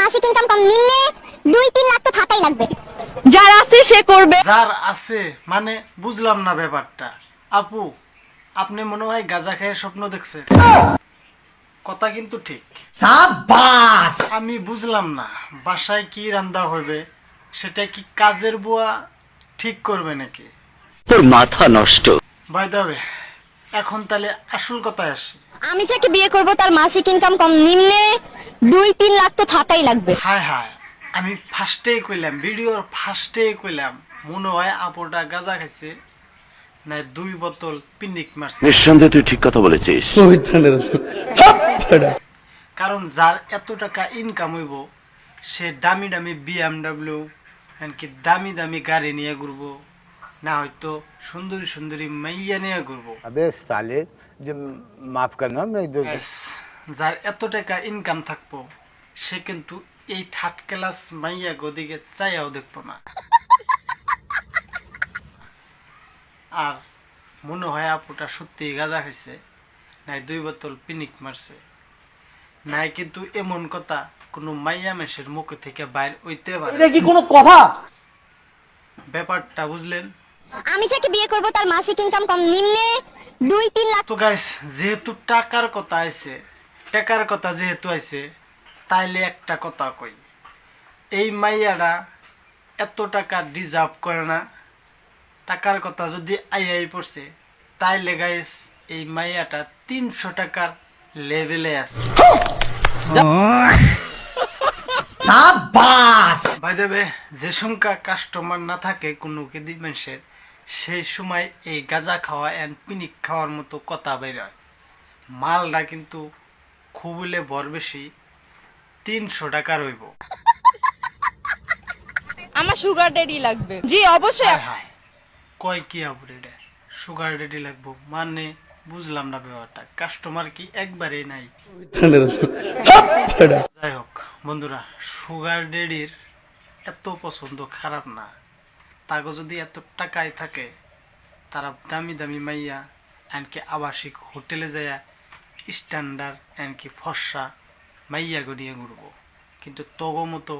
মাসিক ইনকাম কম নিম্নে 2-3 লাখ তো থাকাই লাগবে। যার আছে সে করবে। যার আছে মানে বুঝলাম না ব্যাপারটা। আপু, আপনি মনে হয় গাঁজা খেয়ে স্বপ্ন দেখছেন। কথা কিন্তু ঠিক। সাবাস। আমি বুঝলাম না বাসায় কি রান্না হবে, সেটা কি কাজের বুয়া ঠিক করবে নাকি? তোর মাথা নষ্ট। বাই দ্য ওয়ে, এখন তাহলে আসল কথায় আসি। আমি যাকে বিয়ে করব তার মাসিক ইনকাম কম নিম্নে 2-3 লাখ তো থাকাই লাগবে। হায় হায়, আমি ফার্স্টেই কইলাম, ভিডিওর ফার্স্টেই কইলাম, মনে হয় আপুটা গাঁজা খাইছে না 2 বোতল পিনিক মারছে। নিঃসন্দেহে তুই ঠিক কথা বলেছিস। কারণ যার এত টাকা ইনকাম হইব সে দামি দামি BMW এমনকি দামি দামি গাড়ি নিয়ে ঘুরবো, না হয়তো সুন্দরী সুন্দরী মাইয়া নিয়ে ঘুরবো। अबे साले जो माफ करना मैं जो Yes, যার এত টাকা ইনকাম থাকবো সে কিন্তু এই থার্ড ক্লাস মাইয়া গদিকে চাইয়াও দেখবো না। আর মনে হয় আপুটা সত্যি গাঁজা খাইছে, নাই 2 বোতল পিনিক মারছে, নাই কিন্তু এমন কথা কোনো মাইয়া মেশের মুখ থেকে বাইর হইতে পারে। এটা কি কোনো কথা? ব্যাপারটা বুঝলেন? আমি যাকে বিয়ে করব তার মাসিক ইনকাম কম নিম্নে 2-3 লাখ। তো গাইস, যেহেতু টাকার কথা আইছে, টাকার কথা যেহেতু আইছে, তাইলে একটা কথা কই, এই মাইয়াটা এত টাকা ডিজার্ভ করে না। টাকার কথা যদি আই পড়ছে, তাইলে গাইস এই মাইয়াটা 300 টাকার লেভেলে আছে। সাবাস। ভাই দেবে, যে সংখ্যা কাস্টমার না থাকে কোনো কেদি মানুষের, সেই সময় এই গাঁজা খাওয়া অ্যান্ড পিনিক খাওয়ার মতো কথা বের হয়। মালটা কিন্তু খুবলে বর বেশি, 300 টাকা রইব। আমার সুগার ড্যাডি লাগবে। জি অবশ্যই। হায় হায়, কয় কি আবু রে, সুগার ডেডি লাগবো মানে বুঝলাম না ব্যাপারটা। কাস্টমার কি একবারেই নাই? যাই হোক বন্ধুরা, সুগার ডেডির এত পছন্দ খারাপ না। তাকে যদি এত টাকায় থাকে, তারা দামি দামি মাইয়া এমনকি আবাসিক হোটেলে যায় স্ট্যান্ডার্ড এমনকি ফর্সা মাইয়া গড়িয়ে ঘুরবো। কিন্তু তগো মতো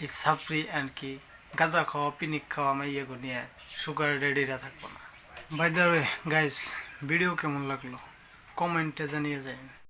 এই সাফরি এমনকি গাঁজা খাওয়া পিনিক খাওয়া মাইয়া গড়িয়ে সুগার ডেডিরা থাকবো না। By the way guys, video কেমন লাগলো কমেন্টে জানিয়ে যায়।